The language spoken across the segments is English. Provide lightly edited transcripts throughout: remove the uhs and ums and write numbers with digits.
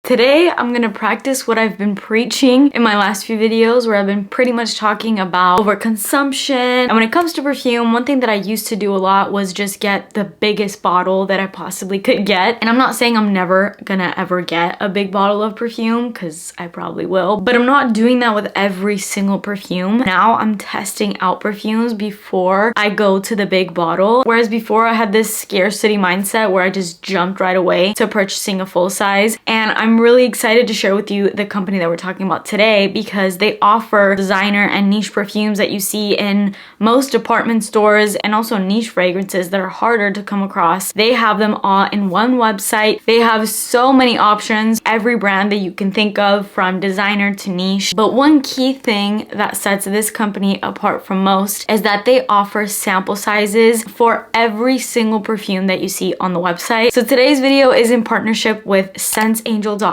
Today, I'm gonna practice what I've been preaching in my last few videos where I've been pretty much talking about overconsumption. And when it comes to perfume, one thing that I used to do a lot was just get the biggest bottle that I possibly could get. And I'm not saying I'm never gonna ever get a big bottle of perfume, because I probably will, but I'm not doing that with every single perfume. Now I'm testing out perfumes before I go to the big bottle. Whereas before I had this scarcity mindset where I just jumped right away to purchasing a full size. And I'm really excited to share with you the company that we're talking about today because they offer designer and niche perfumes that you see in most department stores and also niche fragrances that are harder to come across. They have them all in one website. They have so many options, every brand that you can think of from designer to niche. But one key thing that sets this company apart from most is that they offer sample sizes for every single perfume that you see on the website. So today's video is in partnership with SenseAngel.com,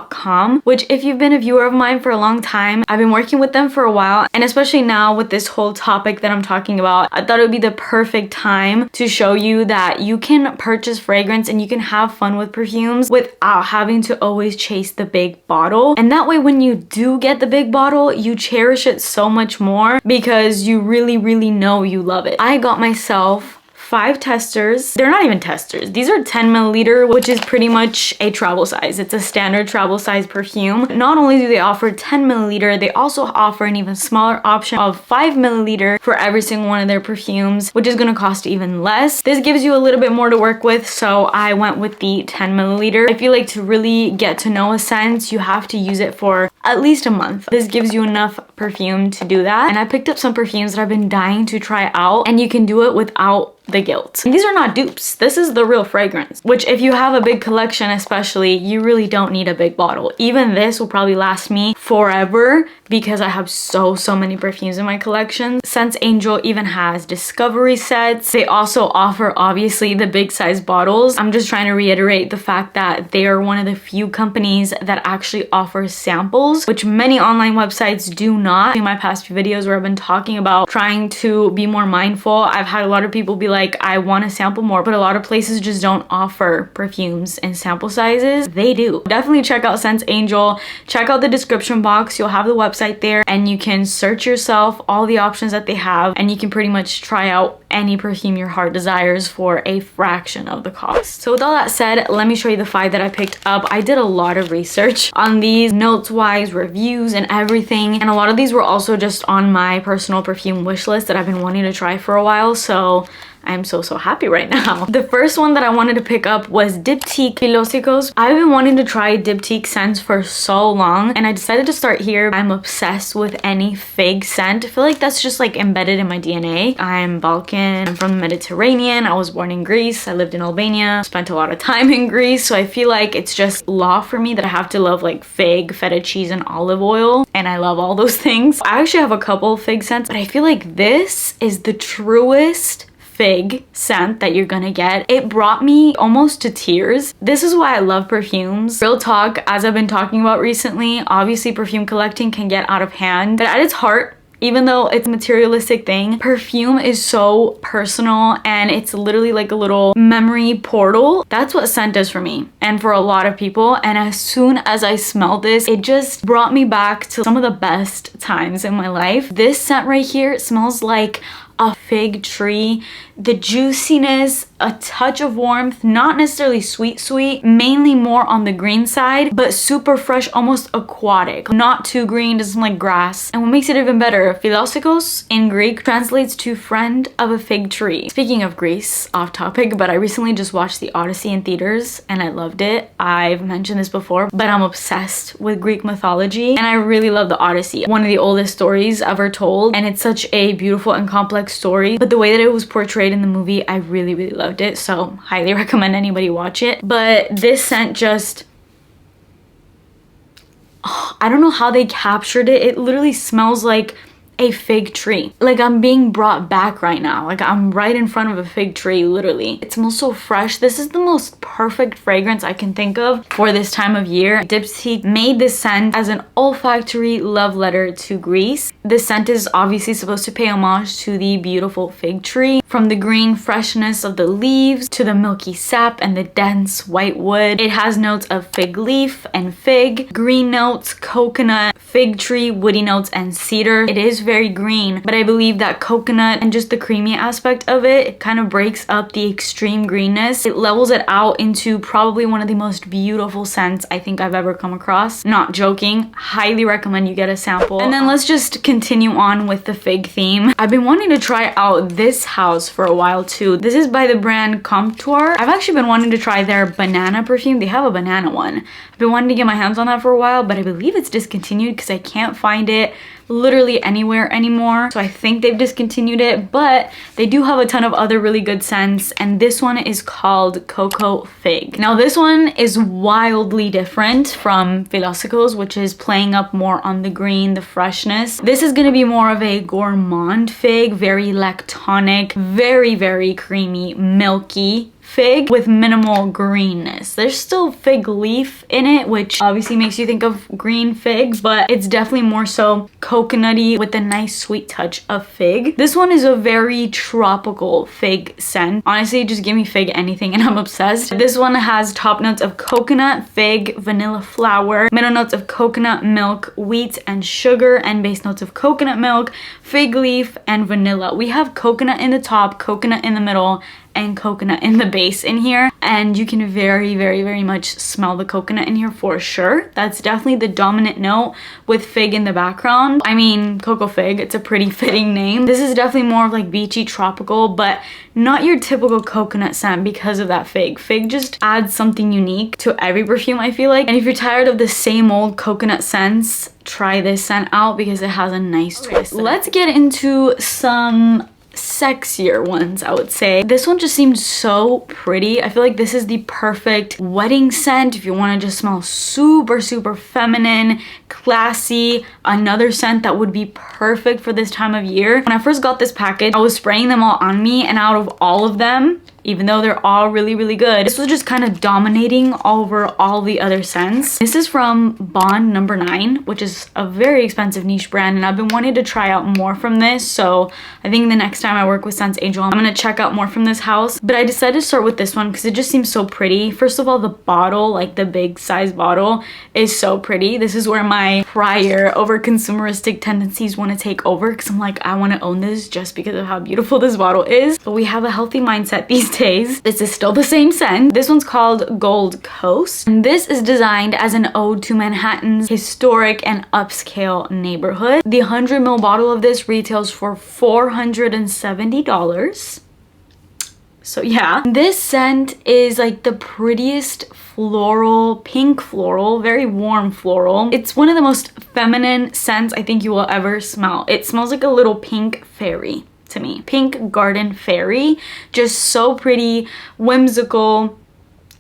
which if you've been a viewer of mine for a long time, I've been working with them for a while, and especially now with this whole topic that I'm talking about, I thought it would be the perfect time to show you that you can purchase fragrance and you can have fun with perfumes without having to always chase the big bottle. And that way when you do get the big bottle, you cherish it so much more because you really know you love it. I got myself 5 testers. They're not even testers. These are 10 milliliter, which is pretty much a travel size. It's a standard travel size perfume. Not only do they offer 10 milliliter, they also offer an even smaller option of 5 milliliter for every single one of their perfumes, which is gonna cost even less. This gives you a little bit more to work with, so I went with the 10 milliliter. I feel like to really get to know a scent, you have to use it for at least a month. This gives you enough perfume to do that. And I picked up some perfumes that I've been dying to try out, and you can do it without the guilt. And these are not dupes. This is the real fragrance, which if you have a big collection especially, you really don't need a big bottle. Even this will probably last me forever because I have so many perfumes in my collection. SenseAngel even has discovery sets. They also offer obviously the big size bottles. I'm just trying to reiterate the fact that they are one of the few companies that actually offer samples, which many online websites do not. In my past few videos where I've been talking about trying to be more mindful, I've had a lot of people be like, I want to sample more, but a lot of places just don't offer perfumes in sample sizes. They do. Definitely check out SenseAngel. Check out the description box. You'll have the website there and you can search yourself all the options that they have, and you can pretty much try out any perfume your heart desires for a fraction of the cost. So with all that said, let me show you the 5 that I picked up. I did a lot of research on these, notes wise, reviews and everything, and a lot of these were also just on my personal perfume wish list that I've been wanting to try for a while, so I'm so happy right now. The first one that I wanted to pick up was Diptyque Philosykos. I've been wanting to try Diptyque scents for so long, and I decided to start here. I'm obsessed with any fig scent. I feel like that's just like embedded in my DNA. I'm Balkan, I'm from the Mediterranean. I was born in Greece. I lived in Albania, spent a lot of time in Greece. So I feel like it's just law for me that I have to love like fig, feta cheese, and olive oil. And I love all those things. I actually have a couple fig scents, but I feel like this is the truest fig scent that you're gonna get. It brought me almost to tears. This is why I love perfumes. Real talk, as I've been talking about recently, obviously perfume collecting can get out of hand, but at its heart, even though it's a materialistic thing, perfume is so personal and it's literally like a little memory portal. That's what scent does for me and for a lot of people. And as soon as I smelled this, it just brought me back to some of the best times in my life. This scent right here smells like a fig tree. The juiciness, a touch of warmth, not necessarily sweet, mainly more on the green side, but super fresh, almost aquatic. Not too green, doesn't like grass. And what makes it even better, Philosykos in Greek translates to friend of a fig tree. Speaking of Greece, off topic, but I recently just watched The Odyssey in theaters and I loved it. I've mentioned this before, but I'm obsessed with Greek mythology and I really love The Odyssey. One of the oldest stories ever told, and it's such a beautiful and complex story, but the way that it was portrayed in the movie, I really loved it, so highly recommend anybody watch it. But this scent just, I don't know how they captured it. It literally smells like a fig tree. Like I'm being brought back right now. Like I'm right in front of a fig tree, literally. It smells so fresh. This is the most perfect fragrance I can think of for this time of year. Diptyque made this scent as an olfactory love letter to Greece. This scent is obviously supposed to pay homage to the beautiful fig tree. From the green freshness of the leaves to the milky sap and the dense white wood. It has notes of fig leaf and fig, green notes, coconut, fig tree, woody notes, and cedar. It is very green, but I believe that coconut and just the creamy aspect of it kind of breaks up the extreme greenness. It levels it out into probably one of the most beautiful scents I think I've ever come across. Not joking. Highly recommend you get a sample. And then let's just continue on with the fig theme. I've been wanting to try out this house for a while too. This is by the brand Comptoir. I've actually been wanting to try their banana perfume. They have a banana one. I've been wanting to get my hands on that for a while, but I believe it's discontinued because I can't find it literally anywhere anymore. So I think they've discontinued it, but they do have a ton of other really good scents, and this one is called Cocoa Fig. Now this one is wildly different from Philosykos, which is playing up more on the green, the freshness. This is gonna be more of a gourmand fig, very lactonic, very creamy, milky fig with minimal greenness. There's still fig leaf in it, which obviously makes you think of green fig, but it's definitely more so coconutty with a nice sweet touch of fig. This one is a very tropical fig scent. Honestly, just give me fig anything and I'm obsessed. This one has top notes of coconut, fig, vanilla flower, middle notes of coconut, milk, wheat, and sugar, and base notes of coconut milk, fig leaf, and vanilla. We have coconut in the top, coconut in the middle, and coconut in the base in here, and you can very much smell the coconut in here for sure. That's definitely the dominant note with fig in the background. I mean, Cocoa Fig, it's a pretty fitting name. This is definitely more of like beachy tropical, but not your typical coconut scent because of that fig. Fig just adds something unique to every perfume, I feel like. And if you're tired of the same old coconut scents, try this scent out because it has a nice twist. Let's get into some sexier ones, I would say. This one just seems so pretty. I feel like this is the perfect wedding scent if you want to just smell super feminine, classy. Another scent that would be perfect for this time of year. When I first got this package, I was spraying them all on me, and out of all of them, even though they're all really good, this was just kind of dominating over all the other scents. This is from Bond No. 9, which is a very expensive niche brand, and I've been wanting to try out more from this, so I think the next time I work with Sense Angel, I'm gonna check out more from this house. But I decided to start with this one because it just seems so pretty. First of all, the bottle, like the big size bottle, is so pretty. This is where my prior over consumeristic tendencies want to take over, because I'm like, I want to own this just because of how beautiful this bottle is. But we have a healthy mindset these days. This is still the same scent. This one's called Gold Coast, and this is designed as an ode to Manhattan's historic and upscale neighborhood. The 100 ml bottle of this retails for $470. So yeah, this scent is like the prettiest floral, pink floral, very warm floral. It's one of the most feminine scents I think you will ever smell. It smells like a little pink fairy to me. Pink garden fairy. Just so pretty, whimsical,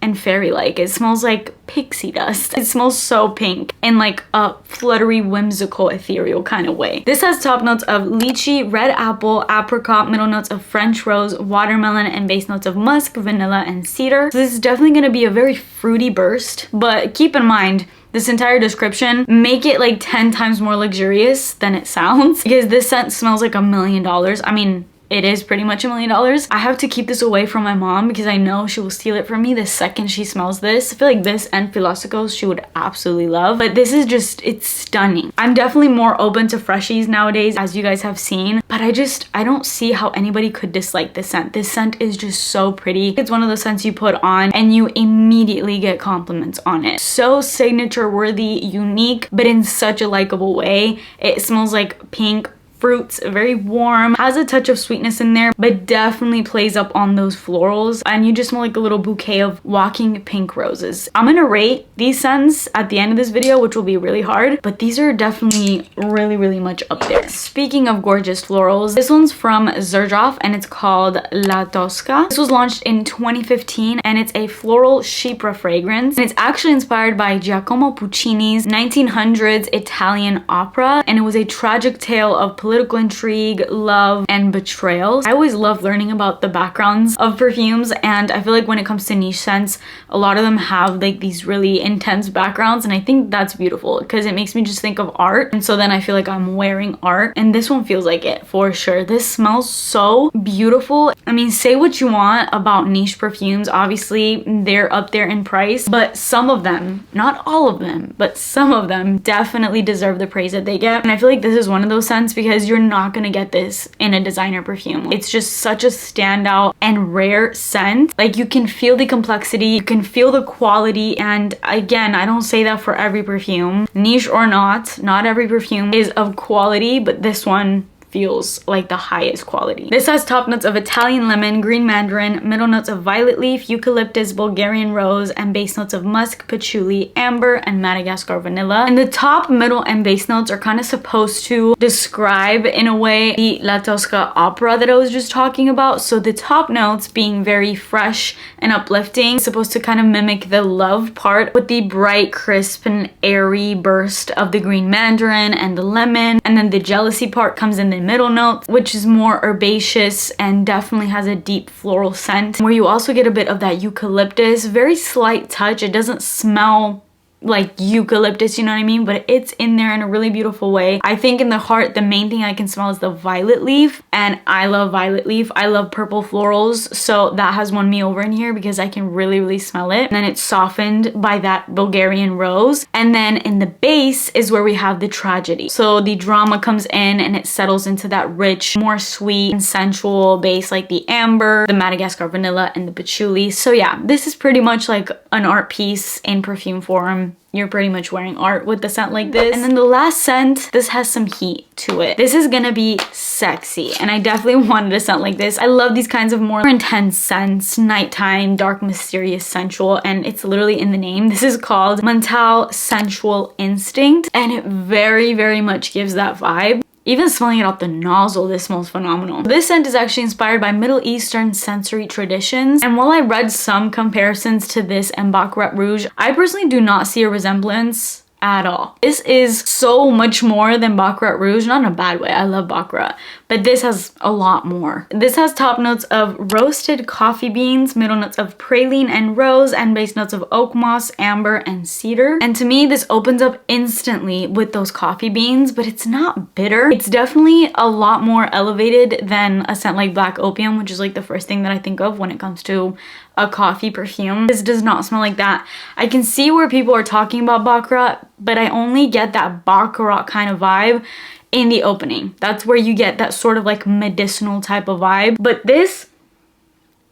and fairy-like. It smells like pixie dust. It smells so pink in like a fluttery, whimsical, ethereal kind of way. This has top notes of lychee, red apple, apricot, middle notes of French rose, watermelon, and base notes of musk, vanilla, and cedar. So this is definitely going to be a very fruity burst, but keep in mind, this entire description, make it like 10 times more luxurious than it sounds, because this scent smells like $1 million. I mean, it is pretty much $1 million. I have to keep this away from my mom because I know she will steal it from me the second she smells this. I feel like this and Philosykos she would absolutely love, but this is just, it's stunning. I'm definitely more open to freshies nowadays, as you guys have seen, but I don't see how anybody could dislike this scent. This scent is just so pretty. It's one of those scents you put on and you immediately get compliments on it. So signature worthy, unique, but in such a likable way. It smells like pink fruits, very warm, has a touch of sweetness in there, but definitely plays up on those florals, and you just smell like a little bouquet of walking pink roses. I'm gonna rate these scents at the end of this video, which will be really hard, but these are definitely really much up there. Speaking of gorgeous florals, this one's from Xerjoff and it's called Latska. This was launched in 2015 and it's a floral chypre fragrance, and it's actually inspired by Giacomo Puccini's 1900s Italian opera, and it was a tragic tale of political political intrigue, love, and betrayal. I always love learning about the backgrounds of perfumes, and I feel like when it comes to niche scents, a lot of them have like these really intense backgrounds, and I think that's beautiful because it makes me just think of art, and so then I feel like I'm wearing art, and this one feels like it for sure. This smells so beautiful. I mean, say what you want about niche perfumes, obviously they're up there in price, but some of them, not all of them, but some of them definitely deserve the praise that they get. And I feel like this is one of those scents because you're not gonna get this in a designer perfume. It's just such a standout and rare scent. Like, you can feel the complexity, you can feel the quality, and again, I don't say that for every perfume, niche or not every perfume is of quality, but this one feels like the highest quality. This has top notes of Italian lemon, green mandarin, middle notes of violet leaf, eucalyptus, Bulgarian rose, and base notes of musk, patchouli, amber, and Madagascar vanilla. And the top, middle, and base notes are kind of supposed to describe, in a way, the La Tosca opera that I was just talking about. So the top notes being very fresh and uplifting, supposed to kind of mimic the love part, with the bright, crisp, and airy burst of the green mandarin and the lemon. And then the jealousy part comes in the middle note, which is more herbaceous and definitely has a deep floral scent, where you also get a bit of that eucalyptus, very slight touch. It doesn't smell like eucalyptus, you know what I mean, but it's in there in a really beautiful way. I think in the heart, the main thing I can smell is the violet leaf, and I love violet leaf. I love purple florals, so that has won me over in here because I can really smell it. And then it's softened by that Bulgarian rose, and then in the base is where we have the tragedy. So the drama comes in and it settles into that rich, more sweet and sensual base, like the amber, the Madagascar vanilla, and the patchouli. So yeah, this is pretty much like an art piece in perfume form. You're pretty much wearing art with the scent like this. And then the last scent, this has some heat to it. This is gonna be sexy, and I definitely wanted a scent like this. I love these kinds of more intense scents, nighttime, dark, mysterious, sensual, and it's literally in the name. This is called Montale Sensual Instinct, and it very much gives that vibe. Even smelling it out the nozzle, this smells phenomenal. This scent is actually inspired by Middle Eastern sensory traditions. And while I read some comparisons to this and Baccarat Rouge, I personally do not see a resemblance at all. This is so much more than Baccarat Rouge, not in a bad way. I love Baccarat, but this has a lot more. This has top notes of roasted coffee beans, middle notes of praline and rose, and base notes of oak moss, amber, and cedar. And to me, this opens up instantly with those coffee beans, but it's not bitter. It's definitely a lot more elevated than a scent like Black Opium, which is like the first thing that I think of when it comes to a coffee perfume. This does not smell like that. I can see where people are talking about Baccarat, but I only get that Baccarat kind of vibe in the opening. That's where you get that sort of like medicinal type of vibe. But this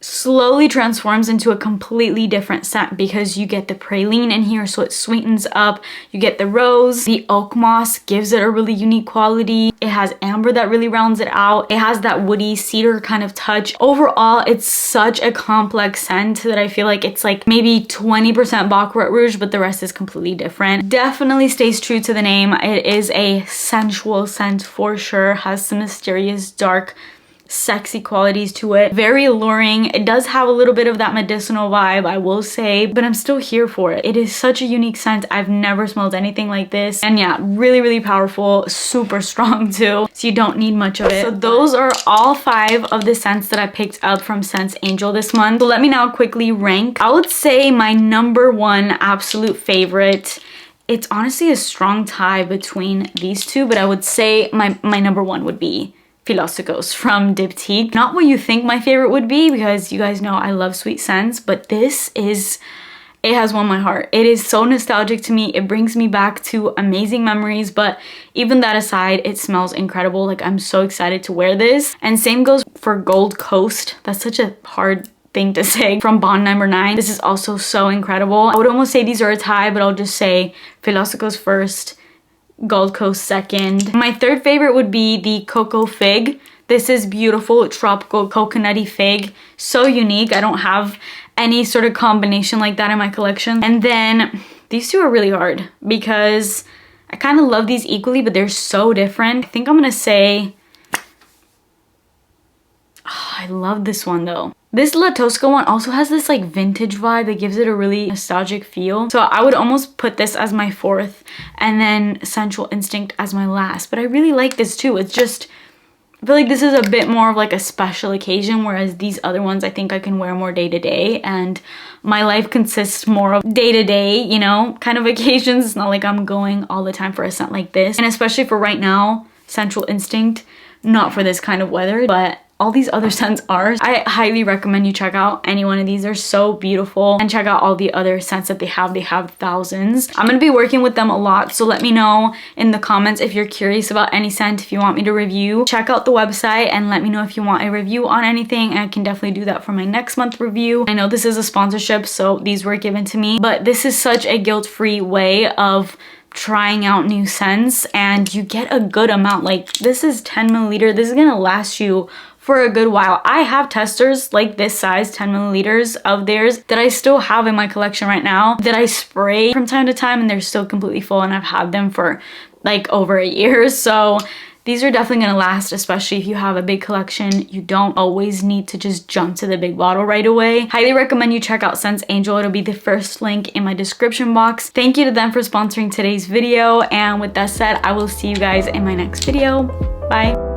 slowly transforms into a completely different scent because you get the praline in here, so it sweetens up. You get the rose, the oak moss gives it a really unique quality. It has amber that really rounds it out. It has that woody cedar kind of touch. Overall, it's such a complex scent that I feel like it's like maybe 20% Baccarat Rouge, but the rest is completely different. Definitely stays true to the name. It is a sensual scent for sure. Has some mysterious, dark, sexy qualities to it. Very alluring. It does have a little bit of that medicinal vibe, I will say, but I'm still here for it. It is such a unique scent. I've never smelled anything like this. And yeah, really powerful, super strong too, so you don't need much of it. So those are all 5 of the scents that I picked up from Scents Angel this month. So let me now quickly rank. I would say my number 1 absolute favorite, it's honestly a strong tie between these two, but I would say my number 1 would be Philosykos from Diptyque. Not what you think my favorite would be, because you guys know I love sweet scents, but this is, it has won my heart. It is so nostalgic to me. It brings me back to amazing memories, but even that aside, it smells incredible. Like, I'm so excited to wear this. And same goes for Gold Coast. That's such a hard thing to say. From Bond Number 9. This is also so incredible. I would almost say these are a tie, but I'll just say Philosykos first, Gold Coast second. My third favorite would be the Cocoa Fig. This is beautiful, tropical coconutty fig. So unique. I don't have any sort of combination like that in my collection. And then these two are really hard because I kind of love these equally, but they're so different. I think I'm gonna say, I love this one though. This La Tosca one also has this like vintage vibe that gives it a really nostalgic feel. So I would almost put this as my fourth and then Sensual Instinct as my last. But I really like this too. It's just, I feel like this is a bit more of like a special occasion, whereas these other ones I think I can wear more day to day, and my life consists more of day to day, you know, kind of occasions. It's not like I'm going all the time for a scent like this. And especially for right now, Sensual Instinct, not for this kind of weather, but all these other scents are. I highly recommend you check out any one of these. They're so beautiful, and check out all the other scents that they have. They have thousands. I'm gonna be working with them a lot, so let me know in the comments if you're curious about any scent, if you want me to review. Check out the website and let me know if you want a review on anything, and I can definitely do that for my next month review. I know this is a sponsorship, so these were given to me, but this is such a guilt-free way of trying out new scents, and you get a good amount. Like, this is 10 milliliter. This is gonna last you for a good while. I have testers like this size, 10 milliliters of theirs, that I still have in my collection right now that I spray from time to time, and they're still completely full, and I've had them for like over a year. So these are definitely gonna last, especially if you have a big collection. You don't always need to just jump to the big bottle right away. Highly recommend you check out Scents Angel. It'll be the first link in my description box. Thank you to them for sponsoring today's video. And with that said, I will see you guys in my next video. Bye.